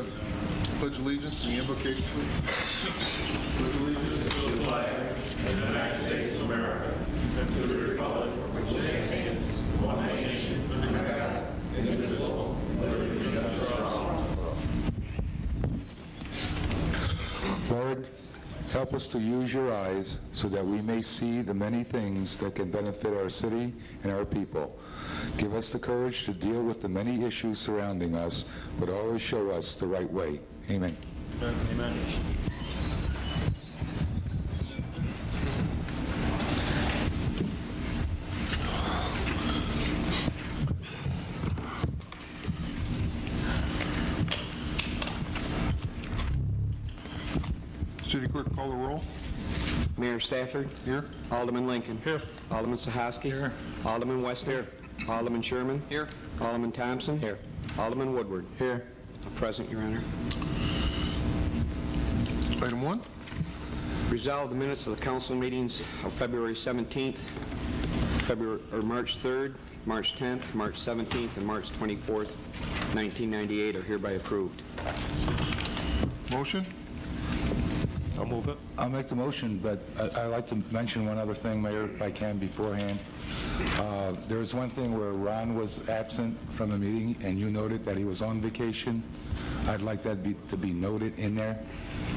the Pledge of Allegiance and the invocation, please? Pledge allegiance to the flag of the United States of America and to the republic which stands one nation under God, indivisible, with liberty and justice for all. Lord, help us to use your eyes so that we may see the many things that can benefit our city and our people. Give us the courage to deal with the many issues surrounding us, but always show us the right way. Amen. Amen. City Clerk, call the roll. Mayor Stafford. Here. Alderman Lincoln. Here. Alderman Sahaski. Here. Alderman West. Here. Alderman Sherman. Here. Alderman Thompson. Here. Alderman Woodward. Here. Present, Your Honor. Item 1. Resolve the minutes of the council meetings of February 17th, March 3rd, March 10th, March 17th, and March 24th, 1998 are hereby approved. Motion? I'll move it. I'll make the motion, but I'd like to mention one other thing, Mayor, if I can, beforehand. There was one thing where Ron was absent from the meeting, and you noted that he was on vacation. I'd like that to be noted in there,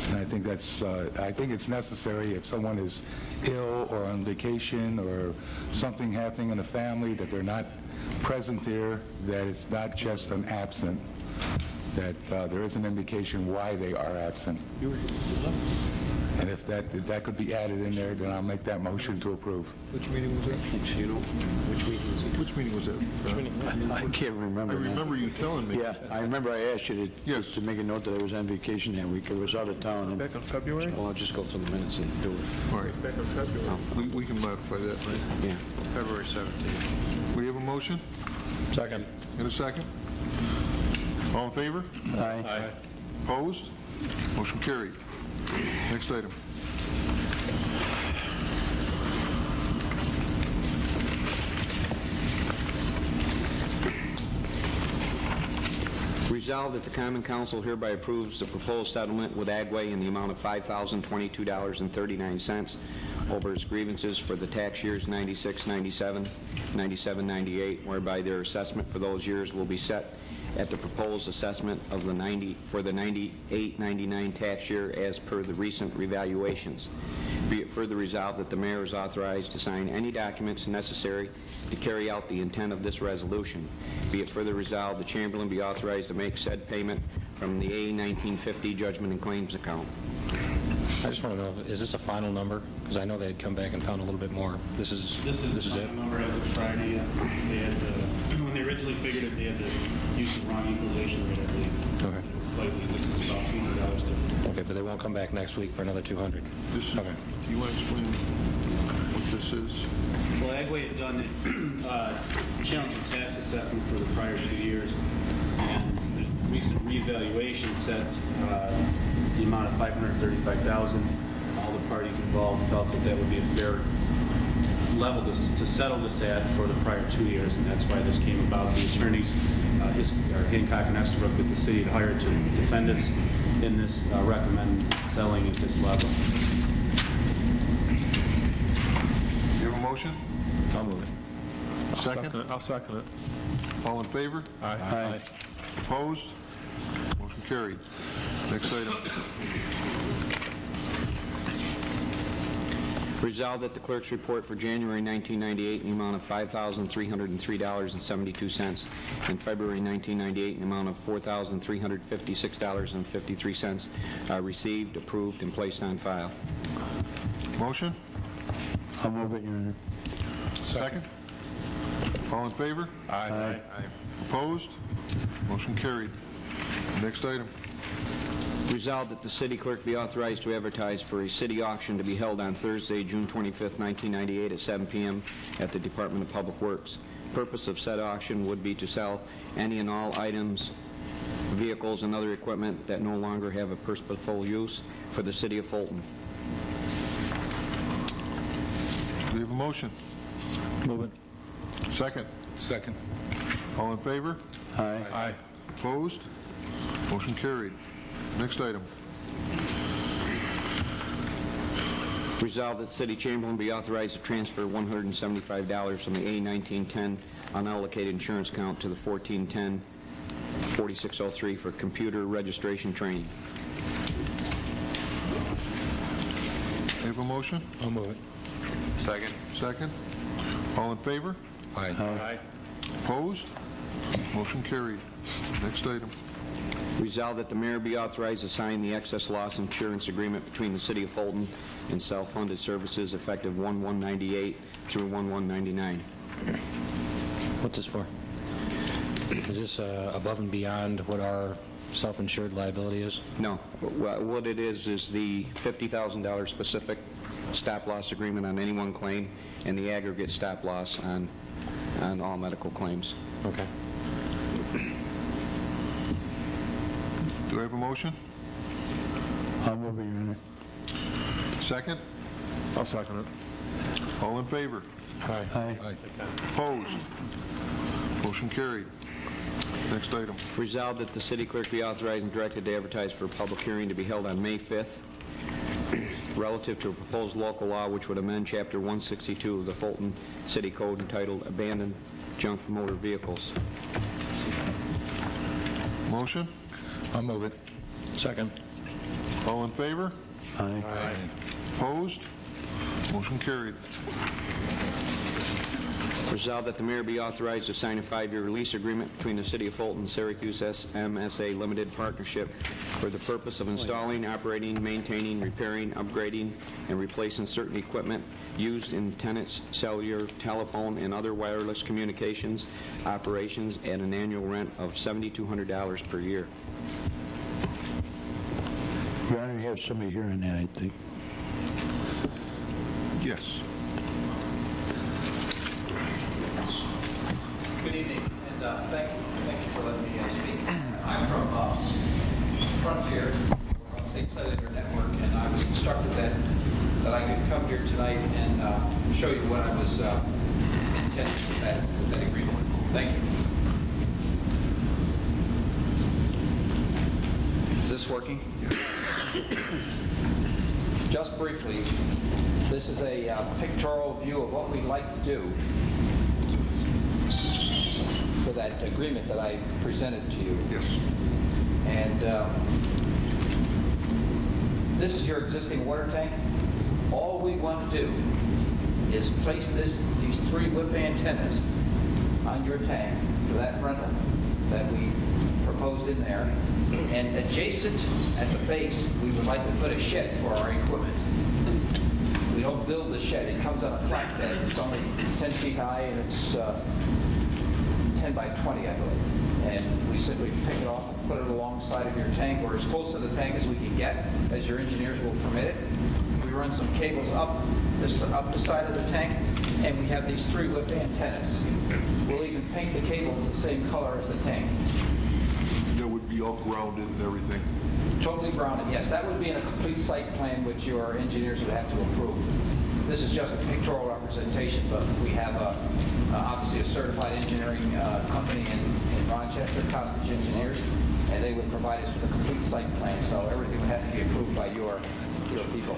and I think it's necessary if someone is ill or on vacation or something happening in the family that they're not present here, that it's not just an absent, that there is an indication why they are absent. And if that could be added in there, then I'll make that motion to approve. Which meeting was that? You know, which meeting was it? Which meeting was that? I can't remember. I remember you telling me. Yeah, I remember I asked you Yes. to make a note that I was on vacation that week. I was out of town. And Back in February? Well, I'll just go through the minutes and do it. All right. Back in February. We can modify that, right? Yeah. February 17th. We have a motion Second. and a second. All in favor? Aye. Opposed? Motion carried. Next item. Resolved that the Common Council hereby approves the proposed settlement with Agway in the amount of $5,022.39 over its grievances for the tax years 96, 97, 97, 98, whereby their assessment for those years will be set at the proposed assessment of the 98, 99 tax year as per the recent revaluations. Be it further resolved that the mayor is authorized to sign any documents necessary to carry out the intent of this resolution. Be it further resolved the Chamberlain be authorized to make said payment from the A1950 Judgment and Claims account. I just want to know, is this a final number? Because I know they had come back and found a little bit more. This is the it? final number as of Friday. They had when they originally figured it, they had to use the wrong equalization rate, I believe. Okay. Slightly, this is about $200 different. Okay, but they won't come back next week for another 200. This is, Okay. Do you want to explain what this is? Well, Agway had done a challenging tax assessment for the prior 2 years, and the recent reevaluation set the amount of $535,000. All the parties involved felt that that would be a fair level to settle this at for the prior 2 years, and that's why this came about. The attorneys, Hancock and Estabrook, that the city had hired to defend us in this, recommend selling at this level. You have a motion? I'll move it. Second? I'll second it. All in favor? Aye. Opposed? Motion carried. Next item. Resolved that the clerk's report for January 1998 in the amount of $5,303.72 and February 1998 in the amount of $4,356.53 received, approved, and placed on file. Motion? I'll move it, Your Honor. Second? All in favor? Aye. Opposed? Motion carried. Next item. Resolved that the city clerk be authorized to advertise for a city auction to be held on Thursday, June 25th, 1998 at 7 p.m. at the Department of Public Works. Purpose of said auction would be to sell any and all items, vehicles, and other equipment that no longer have a purposeful use for the city of Fulton. Do we have a motion? Move it. Second? Second. All in favor? Aye. Aye. Opposed? Motion carried. Next item. Resolved that City Chamberlain be authorized to transfer $175 from the A1910 unallocated insurance account to the 1410-4603 for computer registration training. We have a motion? I'll move it. Second. Second. All in favor? Aye. Opposed? Motion carried. Next item. Resolved that the mayor be authorized to sign the excess loss insurance agreement between the City of Fulton and self-funded services effective 1/1/98 through 1/1/99. What's this for? Is this above and beyond what our self-insured liability is? No, what it is the $50,000 specific stop-loss agreement on any one claim and the aggregate stop-loss on all medical claims. Okay. Do I have a motion? I'll move it, Your Honor. Second. I'll second it. All in favor? Aye. Aye. Opposed? Motion carried. Next item. Resolved that the city clerk be authorized and directed to advertise for a public hearing to be held on May 5th relative to a proposed local law which would amend Chapter 162 of the Fulton City Code entitled Abandoned Junk Motor Vehicles. Motion? I'll move it. Second. All in favor? Aye. Opposed? Motion carried. Resolved that the mayor be authorized to sign a 5-year lease agreement between the City of Fulton and Syracuse SMSA Limited Partnership for the purpose of installing, operating, maintaining, repairing, upgrading, and replacing certain equipment used in tenants' cellular, telephone, and other wireless communications operations at an annual rent of $7,200 per year. Your Honor, you have somebody here on that, I think. Yes. Good evening, and thank you for letting me speak. I'm from Frontier, we're on State Cellular Network, and I was instructed that I could come here tonight and show you what I was intending with that agreement. Thank you. Is this working? Just briefly, this is a pictorial view of what we'd like to do for that agreement that I presented to you. Yes. And this is your existing water tank. All we want to do is place these 3 whip antennas on your tank for that rental that we proposed in there. And adjacent at the base, we would like to put a shed for our equipment. We don't build the shed. It comes on a flatbed. It's only 10 feet high, and it's 10 by 20, I believe. And we simply pick it off and put it alongside of your tank, or as close to the tank as we can get, as your engineers will permit it. We run some cables up the side of the tank, and we have these 3 whip antennas. We'll even paint the cables the same color as the tank. That would be all grounded and everything. Totally grounded, yes. That would be in a complete site plan which your engineers would have to approve. This is just a pictorial representation, but we have obviously a certified engineering company in Rochester, Costage Engineers, and they would provide us with a complete site plan, so everything would have to be approved by your people.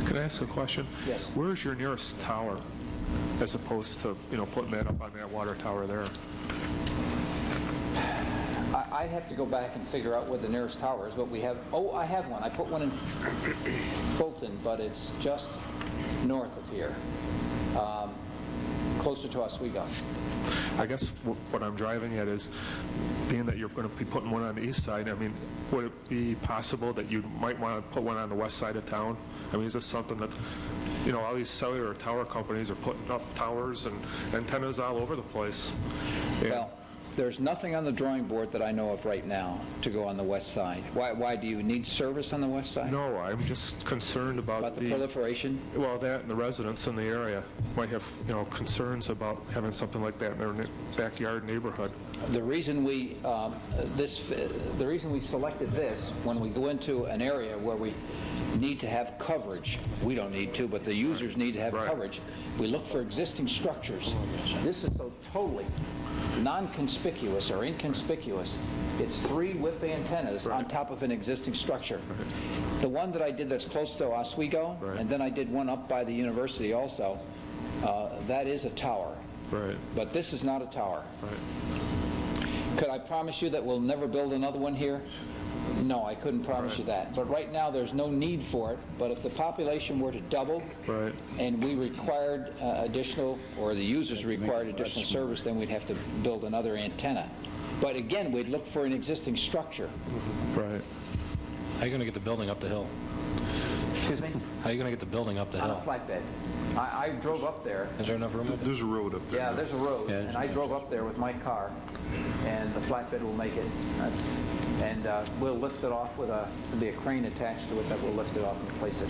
Can I ask a question? Yes. Where is your nearest tower, as opposed to, putting that up on that water tower there? I'd have to go back and figure out where the nearest tower is, but we have, I have one. I put one in Fulton, but it's just north of here, closer to Oswego. I guess what I'm driving at is, being that you're going to be putting one on the east side, would it be possible that you might want to put one on the west side of town? Is this something that, all these cellular tower companies are putting up towers and antennas all over the place? And Well, there's nothing on the drawing board that I know of right now to go on the west side. Why do you need service on the west side? No, I'm just concerned about the proliferation? Well, that and the residents in the area might have, concerns about having something like that in their backyard neighborhood. The reason we selected this, when we go into an area where we need to have coverage, we don't need to, but the users need to have Right. coverage, we look for existing structures. This is so totally non-conspicuous or inconspicuous It's 3 whip antennas on top of an existing structure. The one that I did that's close to Oswego, and then I did one up by the university also, that is a tower. Right. But this is not a tower. Right. Could I promise you that we'll never build another one here? No, I couldn't promise you that. But right now, there's no need for it. But if the population were to double, Right. and we required additional, or the users required additional service, then we'd have to build another antenna. But again, we'd look for an existing structure. Right. How are you going to get the building up the hill? Excuse me? How are you going to get the building up the On a hill? flatbed. I drove up there. Is there enough room? There's a road up there. Yeah, there's a road, and I drove up there with my car, and the flatbed will make it. And we'll lift it off with there'll be a crane attached to it that will lift it off and place it.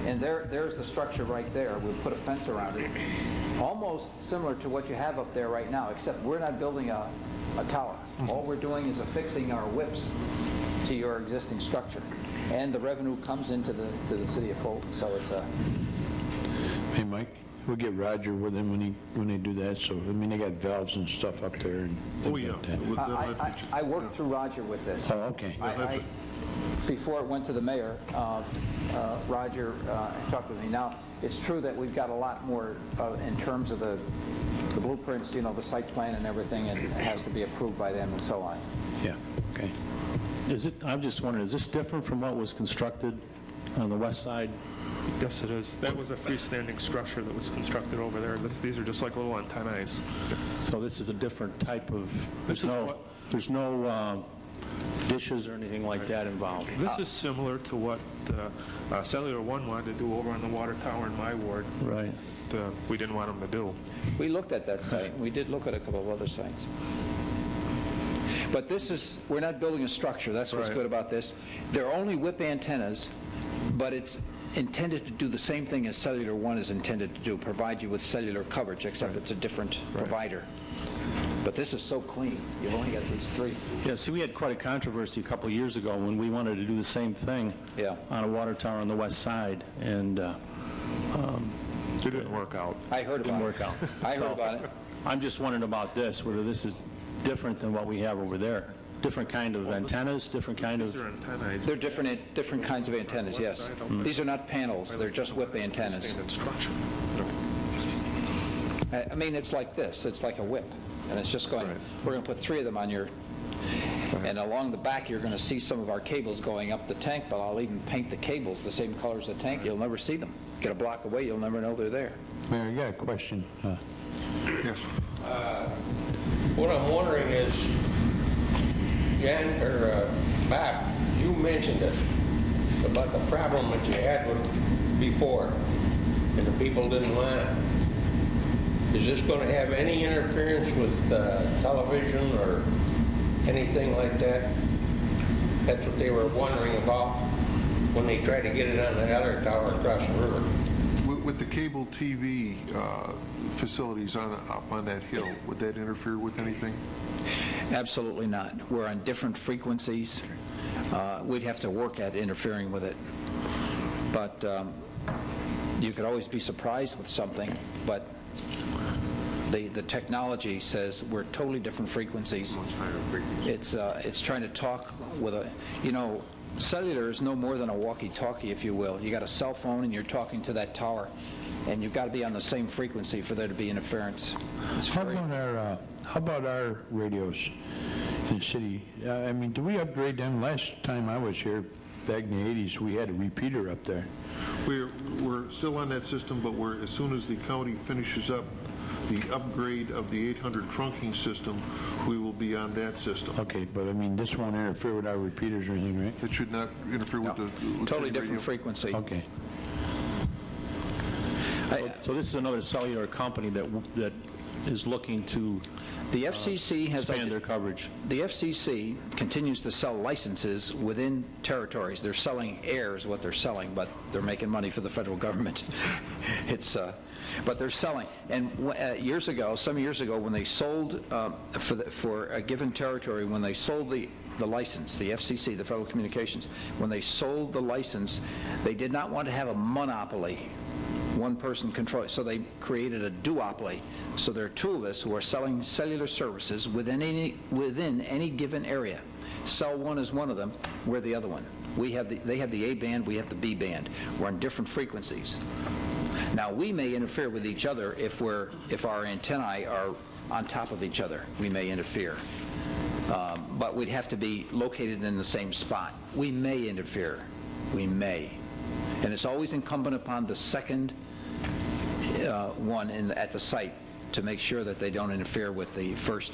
And there's the structure right there. We'll put a fence around it, almost similar to what you have up there right now, except we're not building a tower. All we're doing is affixing our whips to your existing structure, and the revenue comes into the city of Fulton. So it's a. Hey, Mike, we'll get Roger with him when they do that, so, I mean, they got valves and stuff up there and Oh, things yeah. like that. Well, that'll have to be- I worked through Roger with this. Oh, okay. Before it went to the mayor, Roger talked with me. Now, it's true that we've got a lot more in terms of the blueprints, you know, the site plan and everything, and it has to be approved by them and so on. Yeah, okay. I'm just wondering, is this different from what was constructed on the west side? Yes, it is. That was a freestanding structure that was constructed over there. These are just like little antennae. So this is a different type of, This is what- there's no dishes or anything like that involved? This is similar to what Cellular One wanted to do over on the water tower in my ward. Right. We didn't want them to do. We looked at that site. We did look at a couple of other sites. But we're not building a structure. That's what's Right. good about this. They're only whip antennas, but it's intended to do the same thing as Cellular One is intended to do, provide you with cellular coverage, except it's a different provider. But this is so clean. You've only got these 3. Yeah, see, we had quite a controversy a couple of years ago when we wanted to do the same thing Yeah. on a water tower on the west side, and It didn't work out. I heard about didn't it. work out. I heard So, about it. I'm just wondering about this, whether this is different than what we have over there. Different kind of antennas, different kind These of... are antennae. They're different kinds of antennas, yes. These are not panels. They're just whip antennas. Freestanding structure. I mean, it's like this. It's like a whip. And it's just going, we're going to put 3 of them on your, and along the back you're going to see some of our cables going up the tank, but I'll even paint the cables the same color as the tank. You'll never see them. Get a block away, you'll never know they're there. Mayor, I got a question. Yes. What I'm wondering is, Jan, or Bob, you mentioned it, about the problem that you had with before, and the people didn't want it. Is this going to have any interference with television or anything like that? That's what they were wondering about when they tried to get it on the other tower across the river. With the cable TV facilities up on that hill, would that interfere with anything? Absolutely not. We're on different frequencies. We'd have to work at interfering with it. But you could always be surprised with something, but the technology says we're totally different frequencies. Much higher frequency. It's trying to talk with cellular is no more than a walkie-talkie, if you will. You got a cell phone and you're talking to that tower, and you've got to be on the same frequency for there to be interference. How about our radios in the city? I mean, do we upgrade them? Last time I was here, back in the 80s, we had a repeater up there. We're still on that system, but as soon as the county finishes up the upgrade of the 800 trunking system, we will be on that system. Okay, but I mean, this won't interfere with our repeaters or anything, right? It should not interfere with the... with Totally city different radio. frequency. Okay. So this is another cellular company that is looking to The FCC has expand their coverage. The FCC continues to sell licenses within territories. They're selling air is what they're selling, but they're making money for the federal government. But they're selling. And some years ago, when they sold for a given territory, when they sold the license, the FCC, the Federal Communications, when they sold the license, they did not want to have a monopoly one person control, so they created a duopoly. So there are two of us who are selling cellular services within any given area. Cell one is one of them, we're the other one. They have the A band, we have the B band. We're on different frequencies. Now, we may interfere with each other if our antennae are on top of each other. We may interfere. But we'd have to be located in the same spot. We may interfere. We may. And it's always incumbent upon the second one at the site to make sure that they don't interfere with the first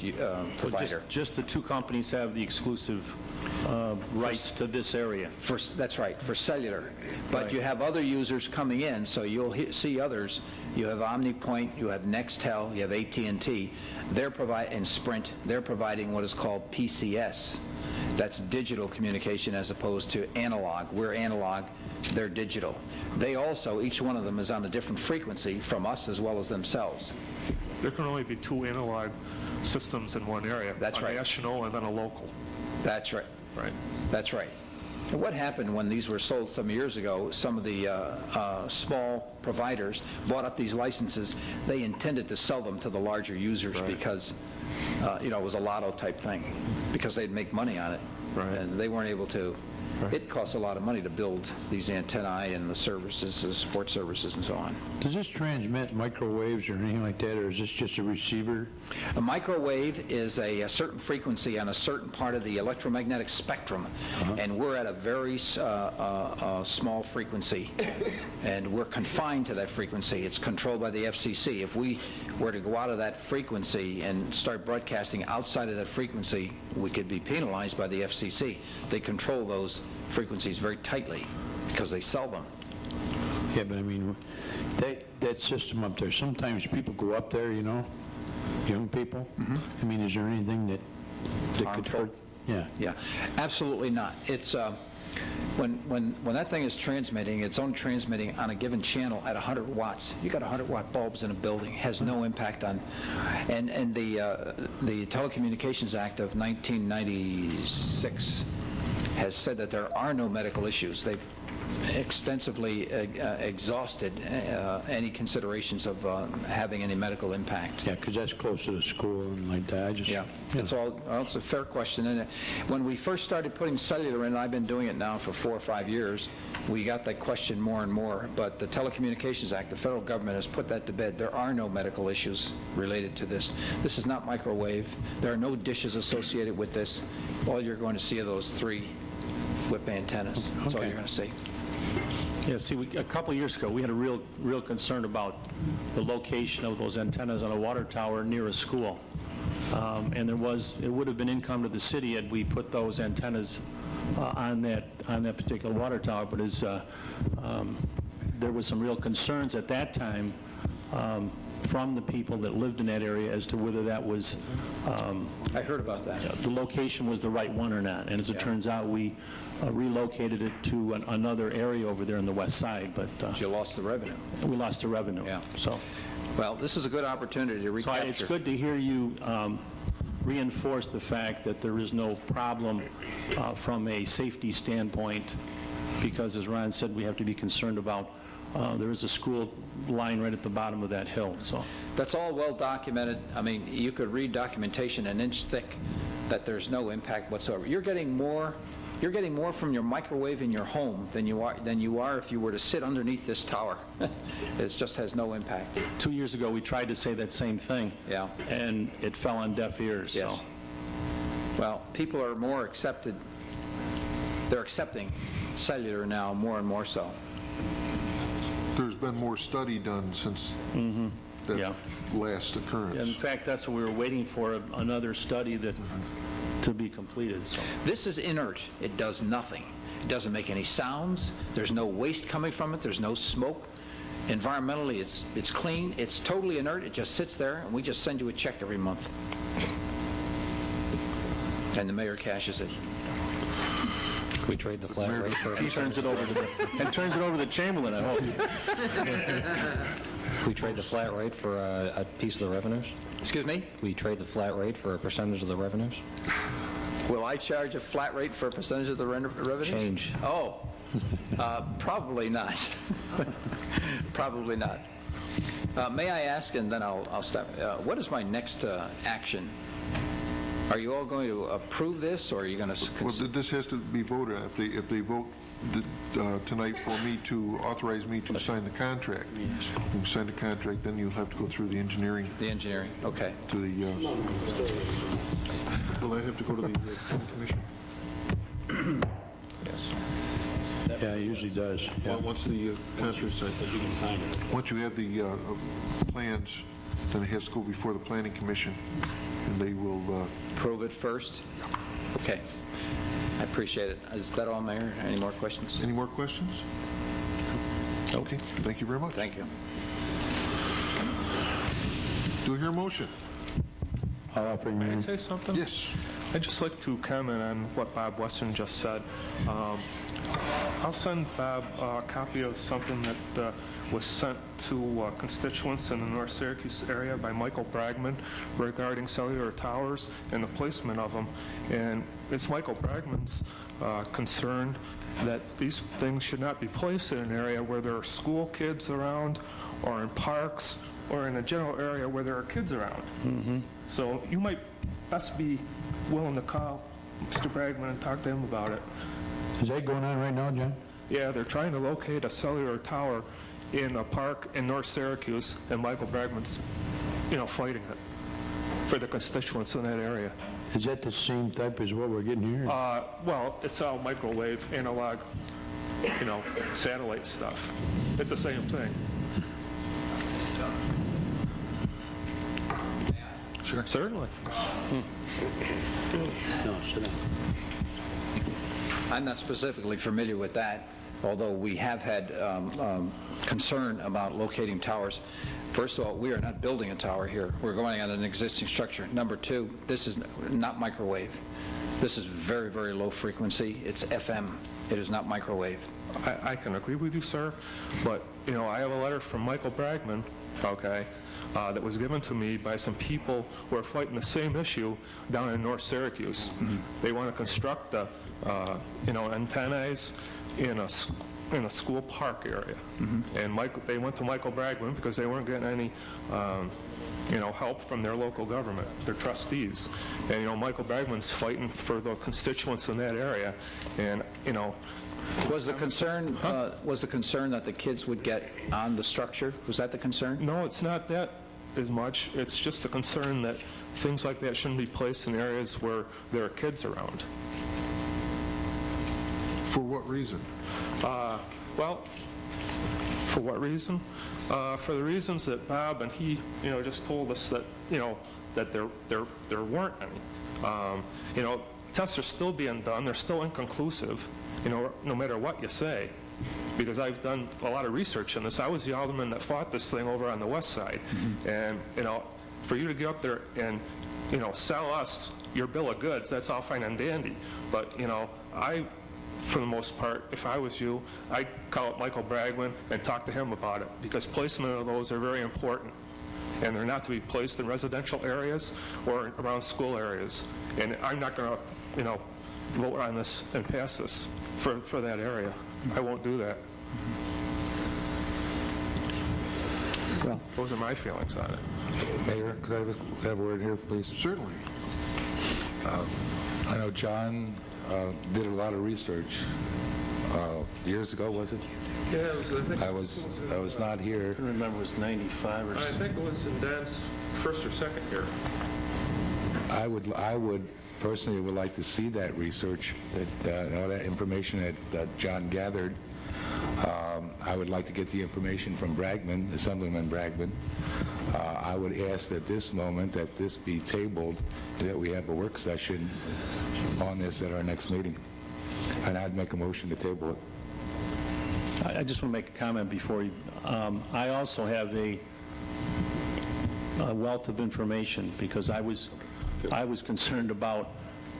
provider. So just the two companies have the exclusive rights to this area? That's right, for cellular. But Right. you have other users coming in, so you'll see others. You have OmniPoint, you have Nextel, you have AT&T. And Sprint. They're providing what is called PCS. That's digital communication as opposed to analog. We're analog, they're digital. They also, each one of them is on a different frequency from us as well as themselves. There can only be two analog systems in one area. That's right. A national and then a local. That's right. Right. That's right. And what happened when these were sold some years ago, some of the small providers bought up these licenses. They intended to sell them to the larger users because, it was a lotto type thing, because they'd make money on it. Right. And they weren't able to. Right. It costs a lot of money to build these antennae and the services, the support services and so on. Does this transmit microwaves or anything like that, or is this just a receiver? A microwave is a certain frequency on a certain part of the electromagnetic spectrum, and we're at a very small frequency, and we're confined to that frequency. It's controlled by the FCC. If we were to go out of that frequency and start broadcasting outside of that frequency, we could be penalized by the FCC. They control those frequencies very tightly because they sell them. Yeah, but I mean, that system up there, sometimes people go up there, young people. I mean, is there anything that could Harmful? hurt? Yeah. Yeah, absolutely not. It's when that thing is transmitting, it's only transmitting on a given channel at 100 watts. You got 100-watt bulbs in a building. It has no impact on. And the Telecommunications Act of 1996 has said that there are no medical issues. They've extensively exhausted any considerations of having any medical impact. Yeah, because that's close to the school and like that. It's a fair question. And when we first started putting cellular in, I've been doing it now for 4 or 5 years, we got that question more and more. But the Telecommunications Act, the federal government has put that to bed. There are no medical issues related to this. This is not microwave. There are no dishes associated with this. All you're going to see are those 3 whip antennas. That's all you're going to see. Yeah, see, a couple of years ago, we had a real concern about the location of those antennas on a water tower near a school. And it would have been income to the city had we put those antennas on that particular water tower, but there was some real concerns at that time from the people that lived in that area as to whether that was I heard about that. the location was the right one or not. And as it turns out, we relocated it to another area over there on the west side, but You lost the revenue. we lost the revenue. Yeah. So Well, this is a good opportunity to recapture. it's good to hear you reinforce the fact that there is no problem from a safety standpoint, because as Ron said, we have to be concerned about there is a school line right at the bottom of that hill. So That's all well documented. I mean, you could read documentation an inch thick that there's no impact whatsoever. You're getting more from your microwave in your home than you are if you were to sit underneath this tower. It just has no impact. 2 years ago, we tried to say that same thing. Yeah. And it fell on deaf ears. Yes. So Well, people are more accepted. They're accepting cellular now more and more so. There's been more study done since that Yeah. last occurrence. in fact, that's what we were waiting for, another study to be completed. So This is inert. It does nothing. It doesn't make any sounds. There's no waste coming from it. There's no smoke. Environmentally, it's clean. It's totally inert. It just sits there, and we just send you a check every month. And the mayor cashes it. We trade the flat rate for he turns it over to the Chamberlain, I hope. we trade the flat rate for a piece of the revenues. Excuse me? We trade the flat rate for a percentage of the revenues. Will I charge a flat rate for a percentage of the revenue? Change. Oh, probably not. Probably not. May I ask, and then I'll stop, what is my next action? Are you all going to approve this, or are you going to... Well, this has to be voted on. If they vote tonight for me to authorize me to sign the contract, you sign the contract, then you'll have to go through the engineering. The engineering, okay. To the, will I have to go to the planning commission? Yes. Yeah, it usually does. Yeah. Well, once the contract's signed. You can sign it. Once you have the plans, then it has to go before the planning commission, and they will... Approve it first? Okay. I appreciate it. Is that all, Mayor? Any more questions? Any more questions? Okay, thank you very much. Thank you. Do we hear a motion? I'll offer you. May I say something? Yes. I'd just like to comment on what Bob Weston just said. I'll send Bob a copy of something that was sent to constituents in the North Syracuse area by Michael Bragman regarding cellular towers and the placement of them. And it's Michael Bragman's concern that these things should not be placed in an area where there are school kids around, or in parks, or in a general area where there are kids around. Mm-hmm. So you might best be willing to call Mr. Bragman and talk to him about it. Is that going on right now, John? Yeah, they're trying to locate a cellular tower in a park in North Syracuse, and Michael Bragman's, fighting it for the constituents in that area. Is that the same type as what we're getting here? Well, it's all microwave, analog, satellite stuff. It's the same thing. Sure. Certainly. No, sit down. I'm not specifically familiar with that, although we have had concern about locating towers. First of all, we are not building a tower here. We're going on an existing structure. Number two, this is not microwave. This is very, very low frequency. It's FM. It is not microwave. I can agree with you, sir, but, I have a letter from Michael Bragman, okay, that was given to me by some people who are fighting the same issue down in North Syracuse. Mm-hmm. They want to construct antennas in a school park area. Mm-hmm. And they went to Michael Bragman because they weren't getting any help from their local government, their trustees. And Michael Bragman's fighting for the constituents in that area. And was the concern that the kids would get on the structure? Was that the concern? No, it's not that as much. It's just the concern that things like that shouldn't be placed in areas where there are kids around. For what reason? Well, for what reason? For the reasons that Bob and he, just told us that, that there weren't any. Tests are still being done. They're still inconclusive, no matter what you say, because I've done a lot of research on this. I was the alderman that fought this thing over on the west side. Mm-hmm. And, for you to get up there and, sell us your bill of goods, that's all fine and dandy. But, for the most part, if I was you, I'd call up Michael Bragman and talk to him about it, because placement of those are very important. And they're not to be placed in residential areas or around school areas. And I'm not going to, vote on this and pass this for that area. I won't do that. Well, those are my feelings on it. Mayor, could I have a word here, please? Certainly. I know John did a lot of research years ago, was it? Yeah, it was, I was not here. I can remember it was 95 or I something. think it was in Dan's first or second year. I would personally would like to see that research, all that information that John gathered. I would like to get the information from Bragman, Assemblyman Bragman. I would ask at this moment that this be tabled, that we have a work session on this at our next meeting. And I'd make a motion to table it. I just want to make a comment before you. I also have a wealth of information, because I was concerned about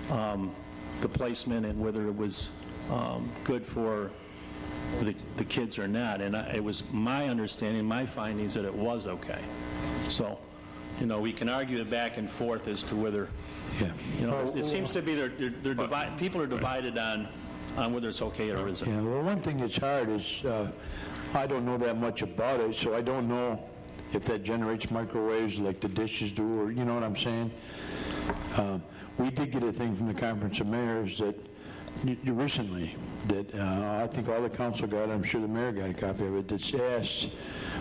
the placement and whether it was good for the kids or not. And it was my understanding, my findings, that it was okay. So, we can argue it back and forth as to whether, Yeah. it seems to be people are divided on on whether it's okay or isn't. Yeah, well, one thing that's hard is, I don't know that much about it, so I don't know if that generates microwaves like the dishes do, or, you know what I'm saying? We did get a thing from the Conference of Mayors that, recently, that I think all the council got, I'm sure the mayor got a copy of it, that's asked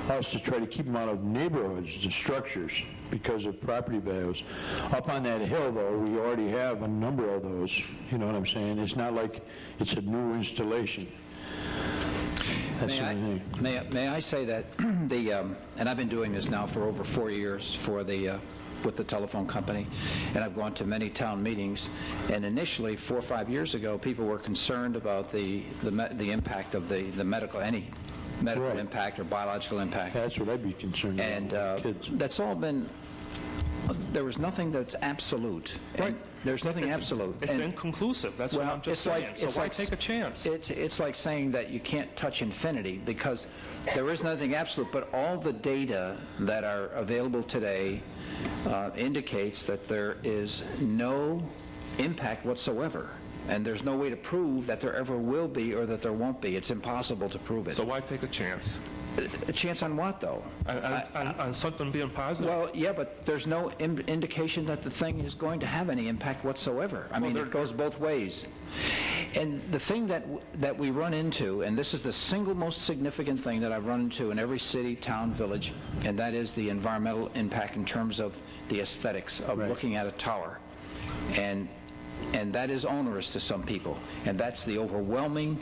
us to try to keep them out of neighborhoods, the structures, because of property values. Up on that hill, though, we already have a number of those, you know what I'm saying? It's not like it's a new installation. That's the only thing. May I say that and I've been doing this now for over 4 years with the telephone company, and I've gone to many town meetings, and initially 4 or 5 years ago people were concerned about the impact of the medical Right. impact or biological impact. That's what I'd be concerned And about, kids. that's all been, there was nothing that's absolute. And Right. There's nothing absolute. It's And- inconclusive, that's what I'm just saying. So why take a chance? It's like saying that you can't touch infinity, because there is nothing absolute, but all the data that are available today indicates that there is no impact whatsoever. And there's no way to prove that there ever will be or that there won't be. It's impossible to prove it. So why take a chance? A chance on what, though? On something being positive? Well, yeah, but there's no indication that the thing is going to have any impact whatsoever. I mean, it goes both ways. And the thing that we run into, and this is the single most significant thing that I've run into in every city, town, village, and that is the environmental impact in terms of the aesthetics of looking at a tower. And that is onerous to some people, and that's the overwhelming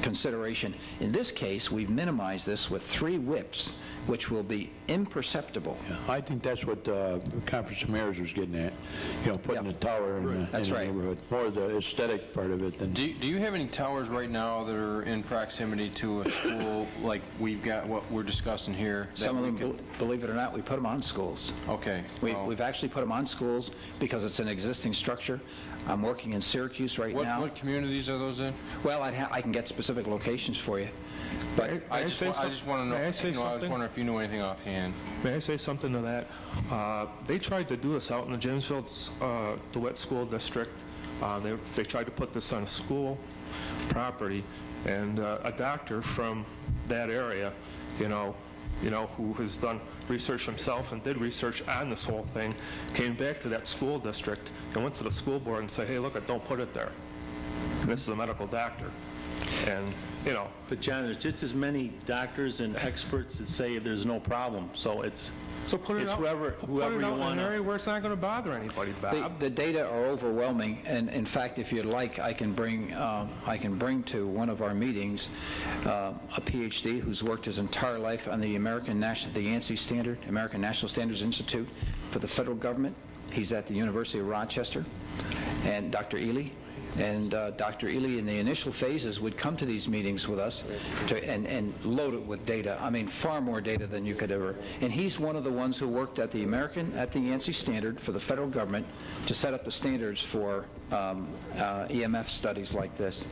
consideration. In this case, we've minimized this with 3 whips, which will be imperceptible. Yeah, I think that's what the Conference of Mayors was getting at, you know, putting Yeah. a tower in That's the right. neighborhood. More the aesthetic part of it than... Do you have any towers right now that are in proximity to a school, like we've got what we're discussing here? that Some of we them, could- believe it or not, we put them on schools. Okay. well, We've actually put them on schools because it's an existing structure. I'm working in Syracuse right now. What communities are those in? Well, I can get specific locations for you. But May I say I just want to know, May I say I was something? wondering if you knew anything offhand. May I say something to that? They tried to do this out in the Jamesville DeWitt School District. They tried to put this on a school property, and a doctor from that area, who has done research himself and did research on this whole thing, came back to that school district and went to the school board and said, hey, look, don't put it there. And this is a medical doctor. And, But John, there's just as many doctors and experts that say there's no problem, so it's put it it's out, whoever put you it out in an want area where it's not going to bother anybody, Bob. the data are overwhelming, and in fact, if you'd like, I can bring to one of our meetings a PhD who's worked his entire life on the ANSI standard, American National Standards Institute, for the federal government. He's at the University of Rochester, and Dr. Ely. And Dr. Ely, in the initial phases, would come to these meetings with us and load it with data. I mean, far more data than you could ever. And he's one of the ones who worked at the ANSI standard for the federal government to set up the standards for EMF studies like this.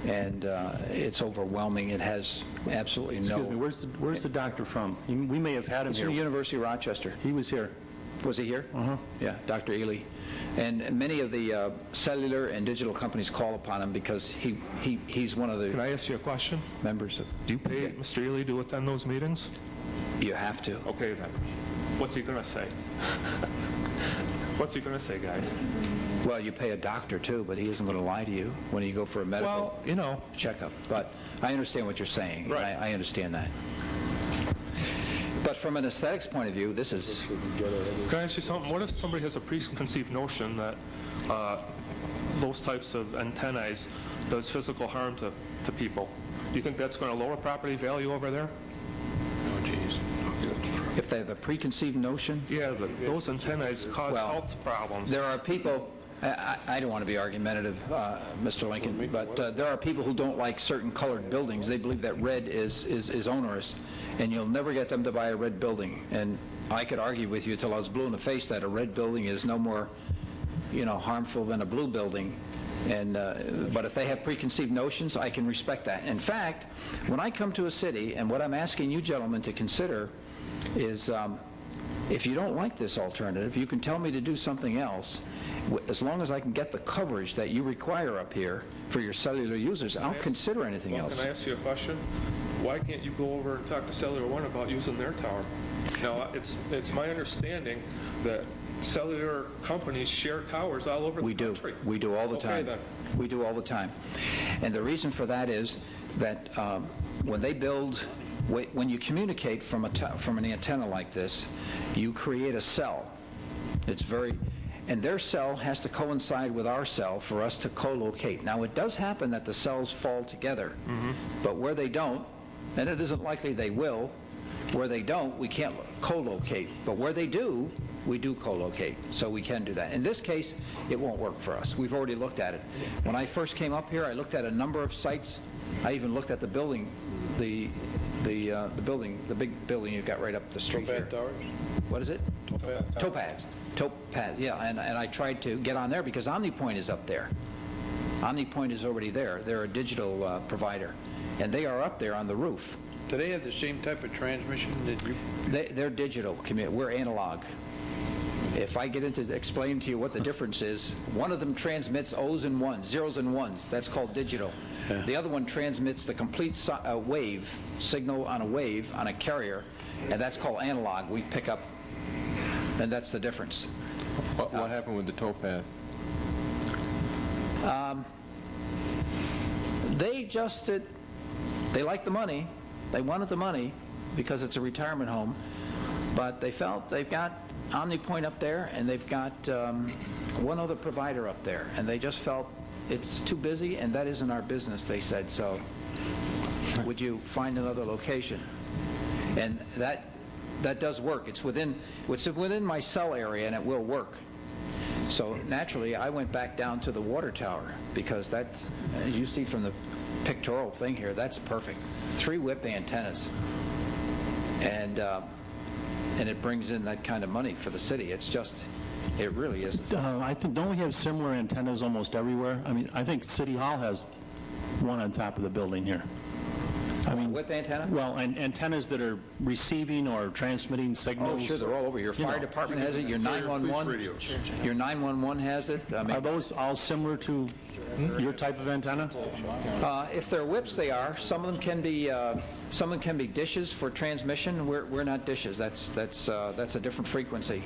And it's overwhelming. It has absolutely no... Excuse me, where's the doctor from? We may have had him He's here. from the University of Rochester. He was here. Was he here? Yeah, Dr. Ely. And many of the cellular and digital companies call upon him because he's one of Can the I ask you a question? members of... Do you pay Mr. Ely to attend those meetings? You have to. Okay, then. What's he going to say? What's he going to say, guys? Well, you pay a doctor too, but he isn't going to lie to you when you go for a medical checkup. But I understand what you're saying. Right. I understand that. But from an aesthetics point of view, this is... Can I ask you something? What if somebody has a preconceived notion that those types of antennae does physical harm to people? Do you think that's going to lower property value over there? Oh, geez. If they have a preconceived notion... Yeah, those antennae cause health problems. There are people... I don't want to be argumentative, Mr. Lincoln, but there are people who don't like certain colored buildings. They believe that red is onerous, and you'll never get them to buy a red building. And I could argue with you till I was blue in the face that a red building is no more, harmful than a blue building. And but if they have preconceived notions, I can respect that. In fact, when I come to a city, and what I'm asking you gentlemen to consider is If you don't like this alternative, you can tell me to do something else. As long as I can get the coverage that you require up here for your cellular users, I'll consider anything else. Can I ask you a question? Why can't you go over and talk to Cellular One about using their tower? Now, it's my understanding that cellular companies share towers all over the country. We do all the Okay, time. then. We do all the time. And the reason for that is that when they build, when you communicate from an antenna like this, you create a cell. And their cell has to coincide with our cell for us to co-locate. Now, it does happen that the cells fall together, but where they don't, and it isn't likely they will, where they don't, we can't co-locate. But where they do, we do co-locate, so we can do that. In this case, it won't work for us. We've already looked at it. When I first came up here, I looked at a number of sites. I even looked at the building, the big building you've got right up the street here. Towers? What is it? Topaz. Topaz, yeah, and I tried to get on there because OmniPoint is up there. OmniPoint is already there. They're a digital provider, and they are up there on the roof. Do they have the same type of transmission that you... They're digital. We're analog. If I get into explaining to you what the difference is, one of them transmits O's and ones, zeros and ones. That's called digital. Yeah. The other one transmits the complete wave, signal on a wave, on a carrier, and that's called analog. We pick up, and that's the difference. What happened with the towpath? They liked the money. They wanted the money because it's a retirement home, but they felt they've got OmniPoint up there and they've got one other provider up there, and they just felt it's too busy and that isn't our business, they said. So would you find another location? And that does work. It's within my cell area, and it will work. So naturally, I went back down to the water tower because that's, as you see from the pictorial thing here, that's perfect. 3 whip antennas, and it brings in that kind of money for the city. It's just, it really is. I think, don't we have similar antennas almost everywhere? I mean, I think City Hall has one on top of the building here. I mean, whip antenna? Well, and antennas that are receiving or transmitting signals. Oh, sure, they're all over. Your fire department has it. Your 911. Your 911 has it. I mean, are those all similar to your type of antenna? If they're whips, they are. Some of them can be dishes for transmission. We're not dishes. That's a different frequency.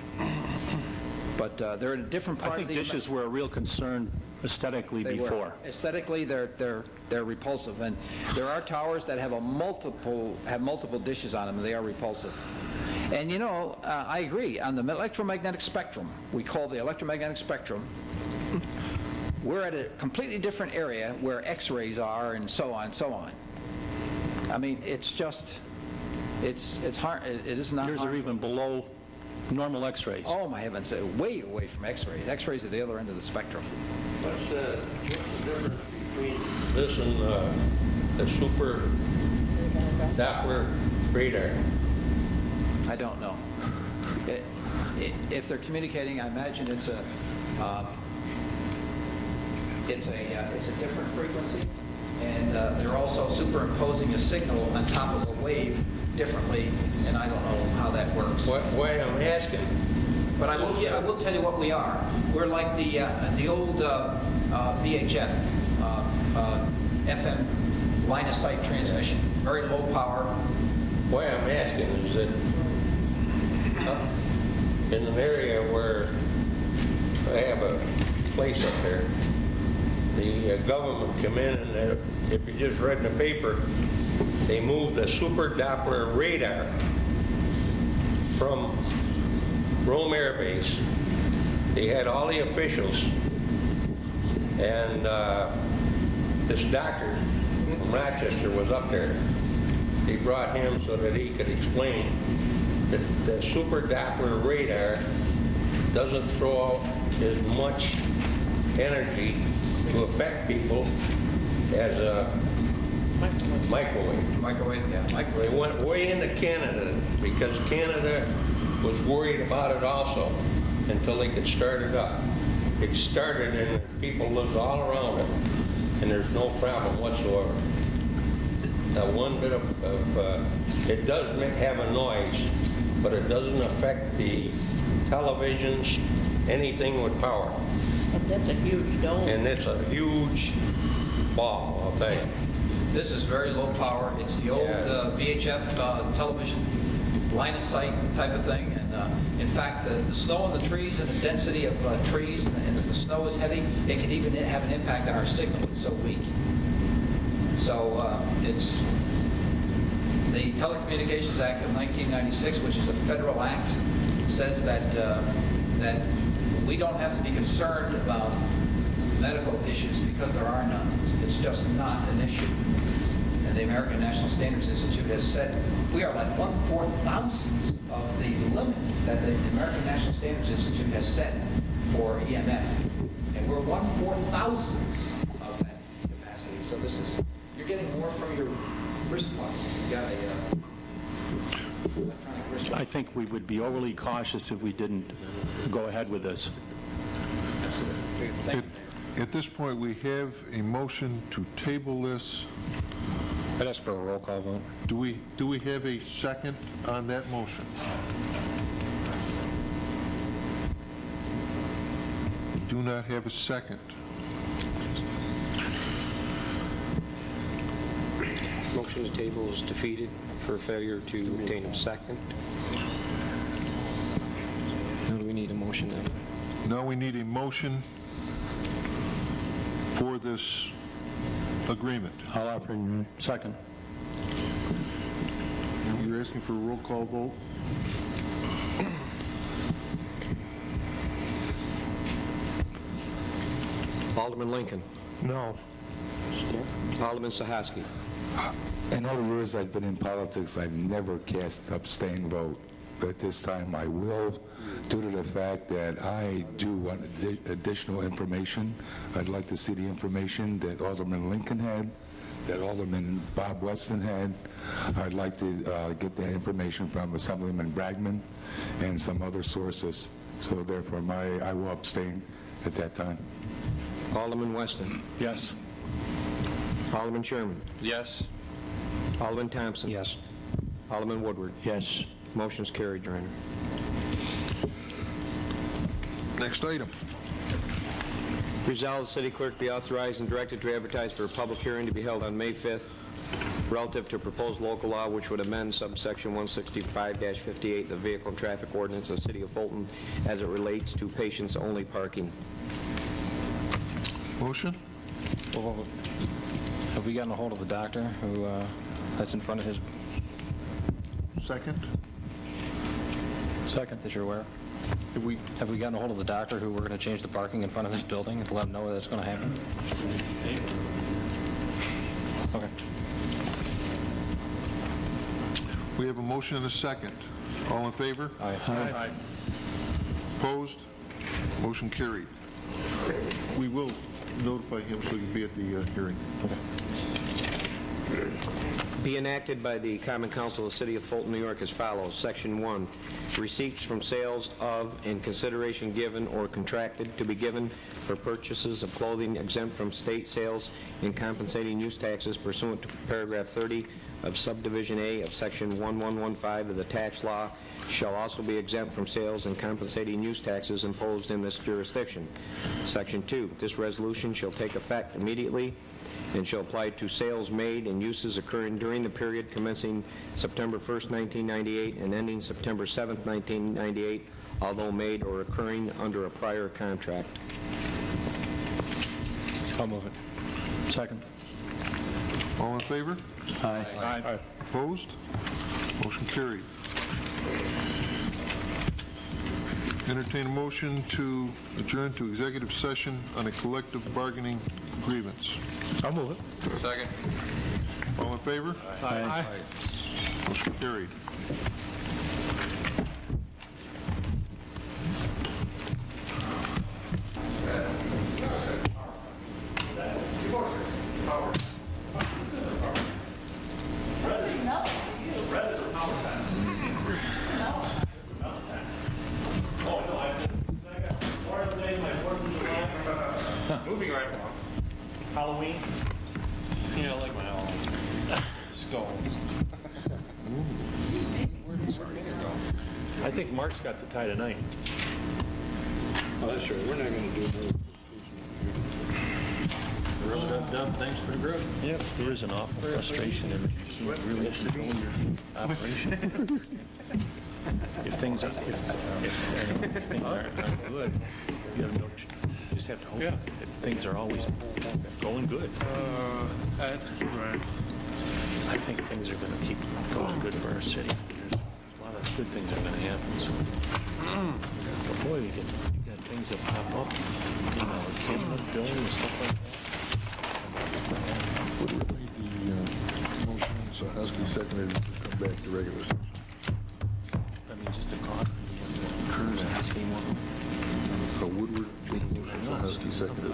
But they're in a different part. I think dishes were a real concern aesthetically before. Aesthetically, they're repulsive, and there are towers that have multiple dishes on them, and they are repulsive. And you know, I agree. On the electromagnetic spectrum, we call the electromagnetic spectrum, we're at a completely different area where X-rays are, and so on, so on. I mean, it's just, it's hard. It is not. Yours are even below normal X-rays. Oh my heavens, way away from X-rays. X-rays are the other end of the spectrum. What's the difference between this and the super Doppler radar? I don't know. If they're communicating, I imagine it's a different frequency, and they're also superimposing a signal on top of a wave differently, and I don't know how that works. Why I'm asking? But I will tell you what we are. We're like the old VHF FM line of sight transmission, very low power. Why I'm asking is that in an area where I have a place up there, the government come in, and if you just read in the paper, they moved the super Doppler radar from Rome Air Base. They had all the officials, and this doctor from Rochester was up there. They brought him so that he could explain that the super Doppler radar doesn't throw out as much energy to affect people as a microwave. Microwave, yeah. They went way into Canada because Canada was worried about it also until they could start it up. It started and people live all around it, and there's no problem whatsoever. Now, one bit of it does have a noise, but it doesn't affect the televisions, anything with power. But that's a huge dome. And it's a huge ball, I'll tell you. This is very low power. It's the old Yeah. VHF television, line of sight type of thing. And in fact, the snow on the trees and the density of trees, and if the snow is heavy, it can even have an impact on our signal. It's so weak. So it's the Telecommunications Act of 1996, which is a federal act, says that that we don't have to be concerned about medical issues because there are none. It's just not an issue. And the American National Standards Institute has said we are like 1/4,000th of the limit that the American National Standards Institute has set for EMF. And we're 1/4,000th of that capacity. So this is, you're getting more from your wristwatch. You got a electronic wristwatch. I think we would be overly cautious if we didn't go ahead with this. Absolutely. Thank you. At this point, we have a motion to table this. I'd ask for a roll call vote. Do we have a second on that motion? We do not have a second. Motion to table is defeated for failure to obtain a second. Now do we need a motion then? Now we need a motion for this agreement. I'll offer you a second. You're asking for a roll call vote? Alderman Lincoln. No. Alderman Sahaski. In all the years I've been in politics, I've never cast an abstain vote. But this time I will, due to the fact that I do want additional information. I'd like to see the information that Alderman Lincoln had, that Alderman Bob Weston had. I'd like to get that information from Assemblyman Bragman and some other sources. So therefore, I will abstain at that time. Alderman Weston. Yes. Alderman Sherman. Yes. Alderman Thompson. Yes. Alderman Woodward. Yes. Motion's carried, Your Honor. Next item. Resolved, the city clerk be authorized and directed to advertise for a public hearing to be held on May 5th relative to proposed local law which would amend subsection 165-58 of the Vehicle and Traffic Ordinance of the City of Fulton as it relates to patients-only parking. Motion? Well, have we gotten a hold of the doctor who, that's in front of his, Second? Second. that you're aware of? Have we gotten a hold of the doctor who we're going to change the parking in front of his building to let him know that it's going to happen? Okay. We have a motion and a second. All in favor? Aye. Aye. Opposed? Motion carried. We will notify him so he can be at the hearing. Be enacted by the Common Council of the City of Fulton, New York as follows. Section 1, receipts from sales of and consideration given or contracted to be given for purchases of clothing exempt from state sales and compensating use taxes pursuant to paragraph 30 of subdivision A of section 1115 of the tax law shall also be exempt from sales and compensating use taxes imposed in this jurisdiction. Section 2, this resolution shall take effect immediately and shall apply to sales made and uses occurring during the period commencing September 1st, 1998 and ending September 7th, 1998, although made or occurring under a prior contract. I'll move it. Second. All in favor? Aye. Aye. Opposed? Motion carried. Entertain a motion to adjourn to executive session on a collective bargaining grievance. I'll move it. Second. All in favor? Aye. Motion carried. Moving right along. Halloween? Yeah, I like my Halloween. Skulls. Where did it go? I think Mark's got the tie tonight. Oh, that's right, we're not going to do no. Done, thanks for the growth. Yep, there is an awful frustration in really controlling your operation. If things aren't good, you have no, you just have to hope that things are always going good. I think things are going to keep going good for our city. There's a lot of good things are going to happen. So. But boy, you got things that pop up, you know, cabinet billing and stuff like that. Woodward made the motion, so Husky seconded to come back to regular session. I mean, just the cost of the cruise and came over. So Woodward made the motion, so Husky seconded.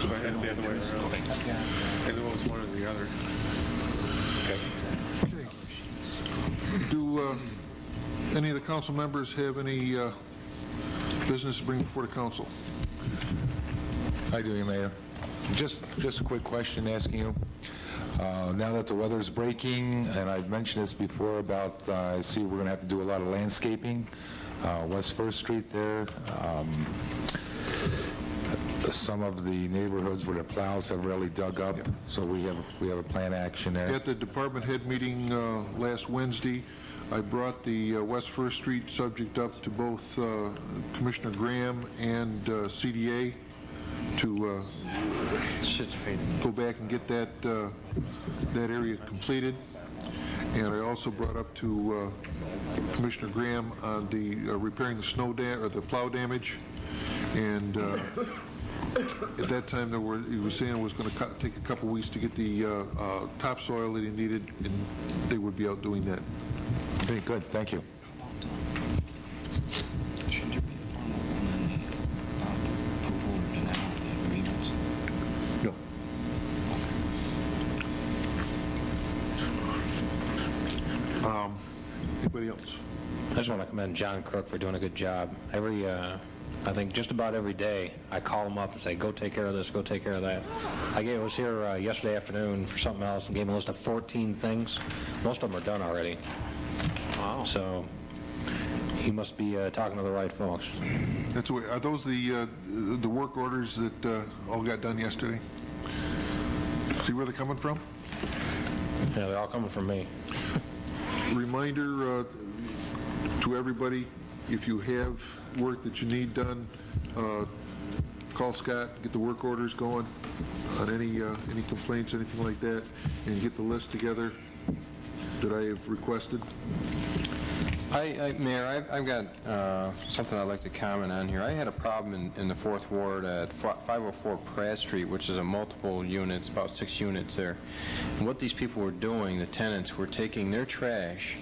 So I had it the other way around. I knew it was one or the other. Okay. Do any of the council members have any business to bring before the council? I do, Mayor. Just a quick question asking you. Now that the weather's breaking, and I've mentioned this before about, I see we're going to have to do a lot of landscaping. West First Street there, some of the neighborhoods where the plows have really dug up, so we have a plan of action there. At the department head meeting last Wednesday, I brought the West First Street subject up to both Commissioner Graham and CDA to go back and get that area completed. And I also brought up to Commissioner Graham on the repairing the snow or the plow damage. And at that time, he was saying it was going to take a couple weeks to get the topsoil that he needed, and they would be out doing that. Okay, good. Thank you. No. Anybody else? I just want to commend John Crook for doing a good job. I think just about every day, I call him up and say, go take care of this, go take care of that. I was here yesterday afternoon for something else and gave him a list of 14 things. Most of them are done already. Wow. So he must be talking to the right folks. That's the way. Are those the work orders that all got done yesterday? See where they're coming from? Yeah, they're all coming from me. Reminder to everybody, if you have work that you need done, call Scott, get the work orders going on any complaints, anything like that, and get the list together that I have requested. Mayor, I've got something I'd like to comment on here. I had a problem in the 4th Ward at 504 Pratt Street, which is a multiple units, about 6 units there. And what these people were doing, the tenants, were taking their trash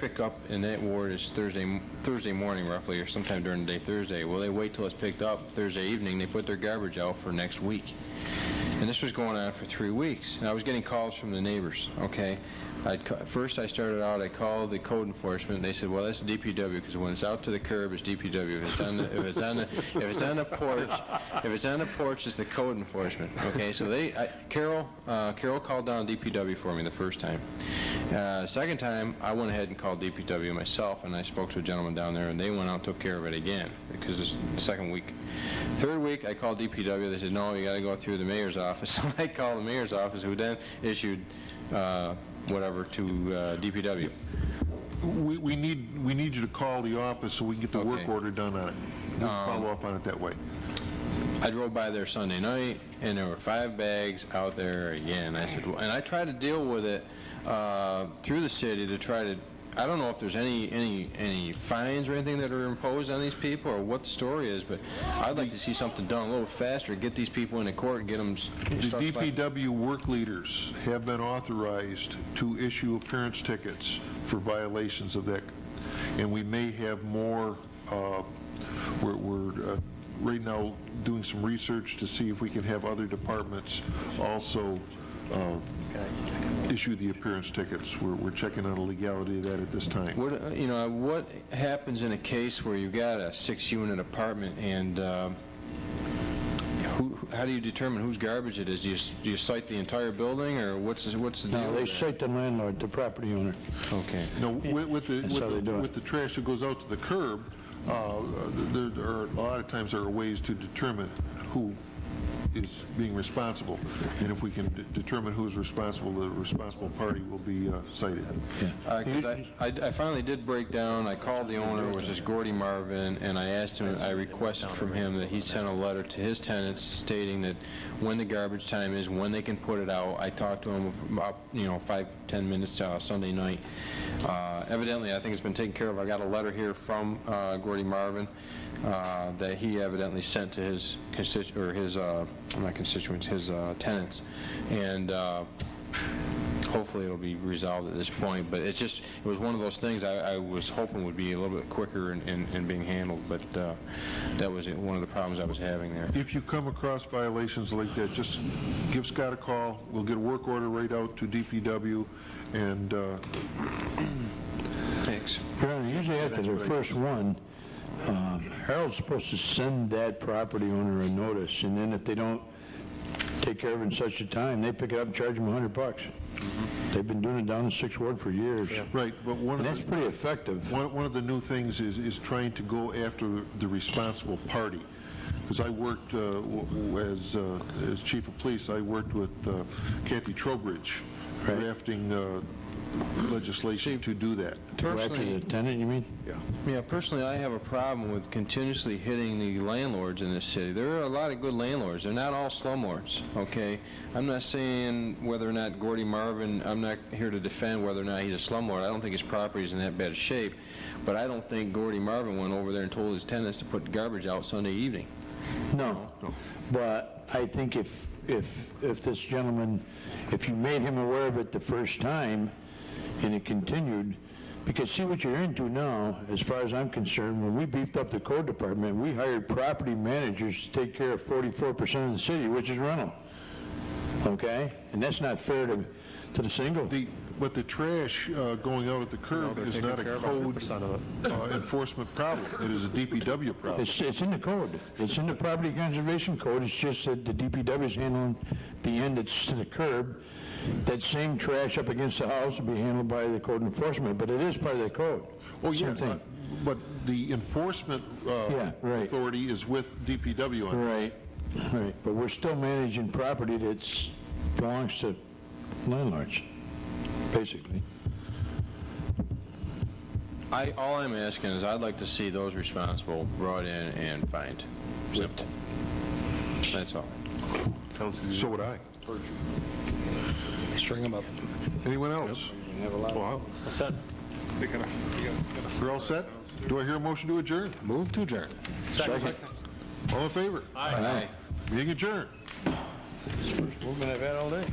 pickup in that ward is Thursday morning roughly, or sometime during the day Thursday. Well, they wait till it's picked up Thursday evening. They put their garbage out for next week. And this was going on for 3 weeks. And I was getting calls from the neighbors, okay? First I started out, I called the code enforcement. They said, well, that's DPW, because when it's out to the curb, it's DPW. If it's on the porch, it's the code enforcement. Okay, so Carol called down DPW for me the first time. Second time, I went ahead and called DPW myself, and I spoke to a gentleman down there, and they went out and took care of it again, because it's the second week. Third week, I called DPW. They said, no, you got to go through the mayor's office. So I called the mayor's office, who then issued whatever to DPW. We need you to call the office so we can get the work order done on it. We'll follow up on it that way. I drove by there Sunday night, and there were 5 bags out there again. I said, and I tried to deal with it through the city to try to. I don't know if there's any fines or anything that are imposed on these people or what the story is, but I'd like to see something done a little faster, get these people into court and get them. The DPW work leaders have been authorized to issue appearance tickets for violations of that, and we may have more. We're right now doing some research to see if we can have other departments also issue the appearance tickets. We're checking on the legality of that at this time. What happens in a case where you've got a 6-unit apartment and How do you determine whose garbage it is? Do you cite the entire building, or what's the deal No, they with that? cite the landlord, the property owner. Okay. No, with That's how they do it. the trash that goes out to the curb, there are, a lot of times there are ways to determine who is being responsible. And if we can determine who is responsible, the responsible party will be cited. 'Cause I finally did break down. I called the owner, which is Gordy Marvin, and I asked him, I requested from him that he send a letter to his tenants stating that when the garbage time is, when they can put it out. I talked to him about, 5-10 minutes Sunday night. Evidently, I think it's been taken care of. I got a letter here from Gordy Marvin that he evidently sent to his tenants, and hopefully it'll be resolved at this point. But it was one of those things I was hoping would be a little bit quicker in being handled, but that was one of the problems I was having there. If you come across violations like that, just give Scott a call. We'll get a work order right out to DPW, and Thanks. Your Honor, usually after the first one, Harold's supposed to send that property owner a notice, and then if they don't take care of it in such a time, they pick it up and charge them $100. They've been doing it down in 6th Ward for years. right, but And that's pretty effective. one of the new things is trying to go after the responsible party. Because I worked, as chief of police, I worked with Kathy Trowbridge, Right. drafting legislation to do that. Go after the tenant, you mean? Yeah, personally, I have a problem with continuously hitting the landlords in this city. There are a lot of good landlords. They're not all slumlords, okay? I'm not saying whether or not Gordy Marvin, I'm not here to defend whether or not he's a slumlord. I don't think his property is in that bad a shape, but I don't think Gordy Marvin went over there and told his tenants to put garbage out Sunday evening. No. But I think if this gentleman, if you made him aware of it the first time, and it continued, because see what you're into now, as far as I'm concerned, when we beefed up the code department, we hired property managers to take care of 44% of the city, which is rental. Okay? And that's not fair to the single. But the trash going out at the curb they're is taking not a care of code 100% of it. enforcement problem. It is a DPW problem. It's in the code. It's in the property conservation code. It's just that the DPW is handling the end that's to the curb. That same trash up against the house will be handled by the code enforcement, but it is part of the code. Oh, Same yes, thing. but the enforcement Yeah, right. authority is with DPW on it. Right. But we're still managing property that belongs to landlords, basically. All I'm asking is I'd like to see those responsible brought in and fined. Simple. That's all. So would I. String them up. Anyone else? Wow. What's that? We're all set? Do I hear a motion to adjourn? Move to adjourn. Second. All in favor? Aye. Meeting adjourned. Movement I've had all day.